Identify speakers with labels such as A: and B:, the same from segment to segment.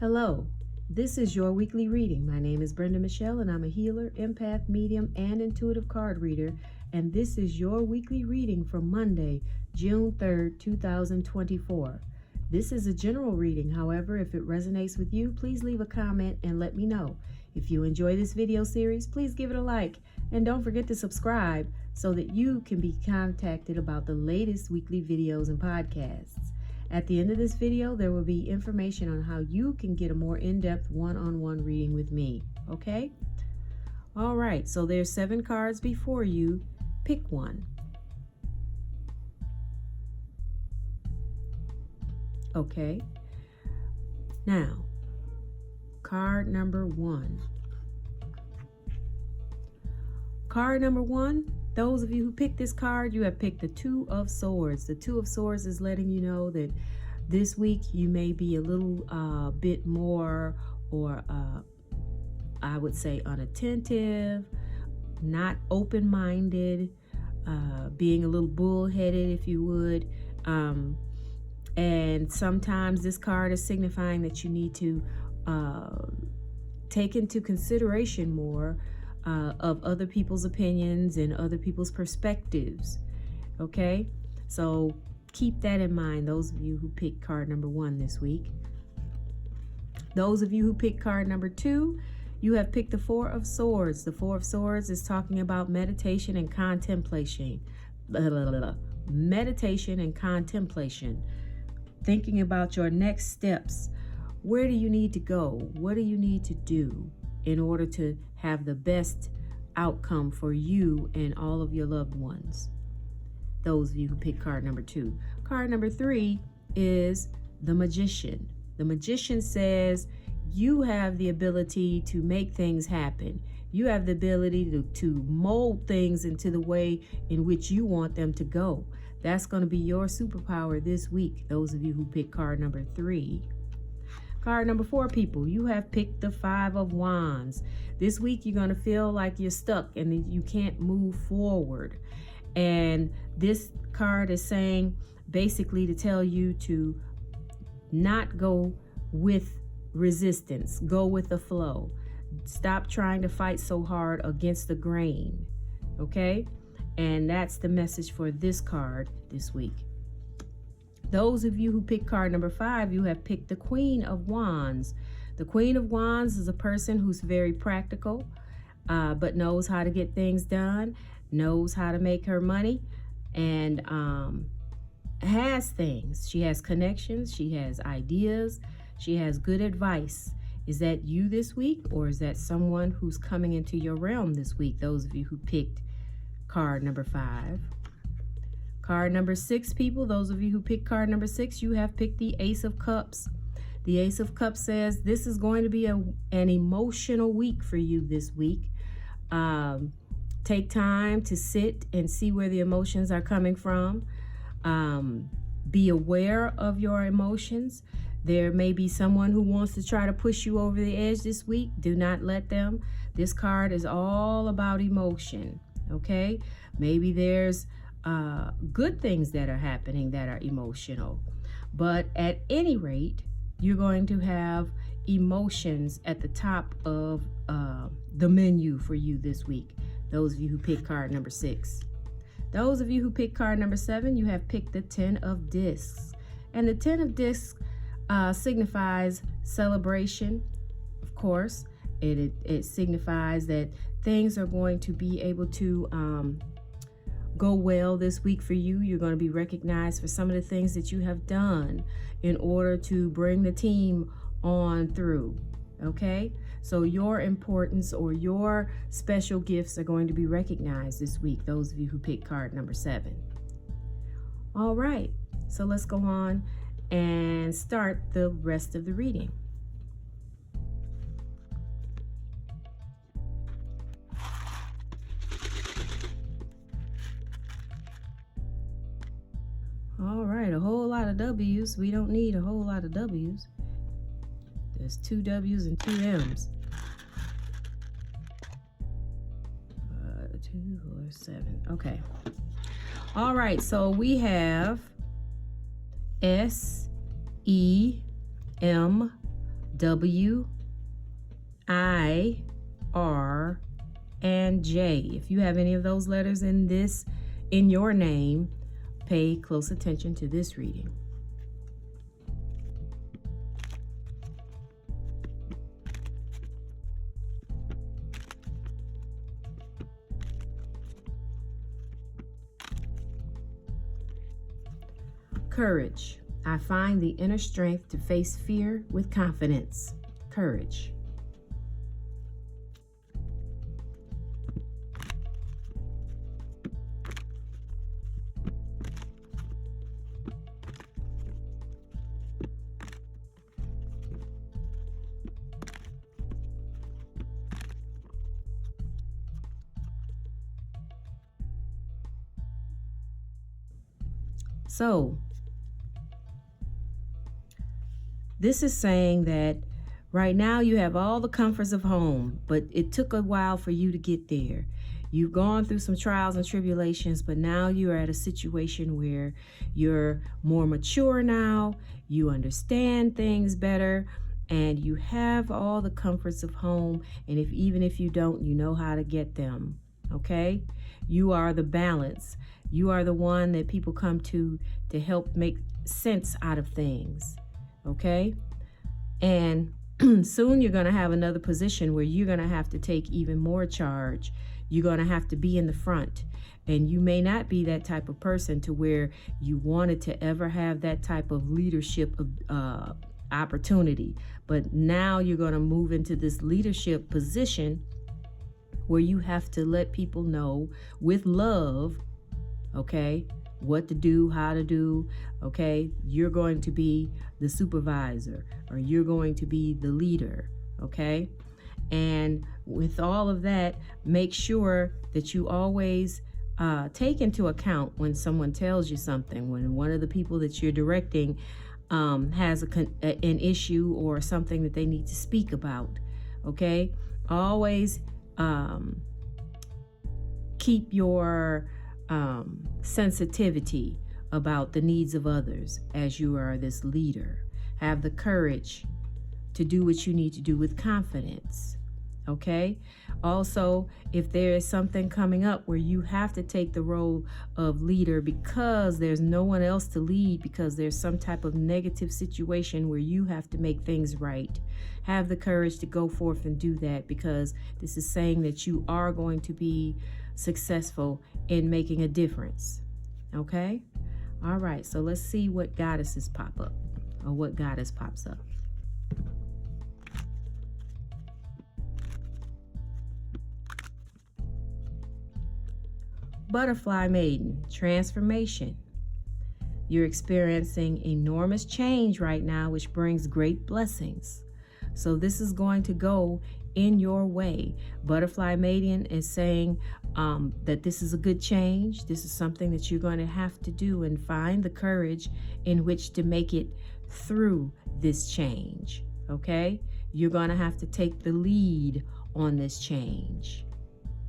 A: Hello, this is your weekly reading. My name is Brenda Michelle, and I'm a healer, empath, medium, and intuitive card reader. And this is your weekly reading for Monday, June 3rd, 2024. This is a general reading. However, if it resonates with you, please leave a comment and let me know. If you enjoy this video series, please give it a like. And don't forget to subscribe so that you can be contacted about the latest weekly videos and podcasts. At the end of this video, there will be information on how you can get a more in-depth one-on-one reading with me, okay? All right, so there's 7 cards before you. Pick one. Okay. Now, card number 1. Card number 1, those of you who picked this card, you have picked the Two of Swords. The Two of Swords is letting you know that this week you may be a little bit more, or I would say unattentive, not open-minded, being a little bullheaded, if you would. And sometimes this card is signifying that you need to take into consideration more of other people's opinions and other people's perspectives. Okay, so keep that in mind, those of you who picked card number 1 this week. Those of you who picked card number 2, you have picked the Four of Swords. The Four of Swords is talking about meditation and contemplation. Meditation and contemplation. Thinking about your next steps. Where do you need to go? What do you need to do in order to have the best outcome for you and all of your loved ones? Those of you who pick card number 2. Card number 3 is the Magician. The Magician says you have the ability to make things happen. You have the ability to mold things into the way in which you want them to go. That's going to be your superpower this week, those of you who pick card number 3. Card number 4, people, you have picked the Five of Wands. This week you're going to feel like you're stuck and you can't move forward. And this card is saying basically to tell you to not go with resistance, go with the flow. Stop trying to fight so hard against the grain, okay? And that's the message for this card this week. Those of you who picked card number 5, you have picked the Queen of Wands. The Queen of Wands is a person who's very practical, but knows how to get things done, knows how to make her money, and has things. She has connections, she has ideas, she has good advice. Is that you this week, or is that someone who's coming into your realm this week? Those of you who picked card number 5. Card number 6, people, those of you who picked card number 6, you have picked the Ace of Cups. The Ace of Cups says this is going to be an emotional week for you this week. Take time to sit and see where the emotions are coming from. Be aware of your emotions. There may be someone who wants to try to push you over the edge this week. Do not let them. This card is all about emotion, okay? Maybe there's good things that are happening that are emotional. But at any rate, you're going to have emotions at the top of the menu for you this week. Those of you who pick card number 6. Those of you who pick card number 7, you have picked the Ten of Discs. And the Ten of Discs signifies celebration, of course. It signifies that things are going to be able to go well this week for you. You're going to be recognized for some of the things that you have done in order to bring the team on through, okay? So your importance or your special gifts are going to be recognized this week, those of you who pick card number 7. All right, so let's go on and start the rest of the reading. All right, a whole lot of W's. We don't need a whole lot of W's. There's 2 W's and 2 M's. 2, 4, 7. Okay. All right, so we have SEMW. W, I, R, and J. If you have any of those letters in your name, pay close attention to this reading. Courage. I find the inner strength to face fear with confidence. Courage. So, this is saying that right now you have all the comforts of home, but it took a while for you to get there. You've gone through some trials and tribulations, but now you're at a situation where you're more mature now, you understand things better, and you have all the comforts of home. And even if you don't, you know how to get them. Okay? You are the balance. You are the one that people come to help make sense out of things. Okay? And soon you're going to have another position where you're going to have to take even more charge. You're going to have to be in the front. And you may not be that type of person to where you wanted to ever have that type of leadership opportunity. But now you're going to move into this leadership position where you have to let people know with love, okay, what to do, how to do, okay? You're going to be the supervisor, or you're going to be the leader, okay? And with all of that, make sure that you always take into account when someone tells you something, when one of the people that you're directing has an issue or something that they need to speak about, okay? Always keep your sensitivity about the needs of others as you are this leader. Have the courage to do what you need to do with confidence. Okay? Also, if there is something coming up where you have to take the role of leader because there's no one else to lead, because there's some type of negative situation where you have to make things right, have the courage to go forth and do that, because this is saying that you are going to be successful in making a difference. Okay? All right, so let's see what goddesses pop up, or what goddess pops up. Butterfly Maiden, transformation. You're experiencing enormous change right now, which brings great blessings. So this is going to go in your way. Butterfly Maiden is saying that this is a good change. This is something that you're going to have to do, and find the courage in which to make it through this change. Okay? You're going to have to take the lead on this change.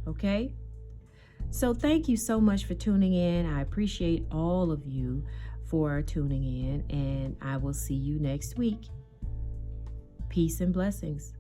A: Okay? So thank you so much for tuning in. I appreciate all of you for tuning in, and I will see you next week. Peace and blessings.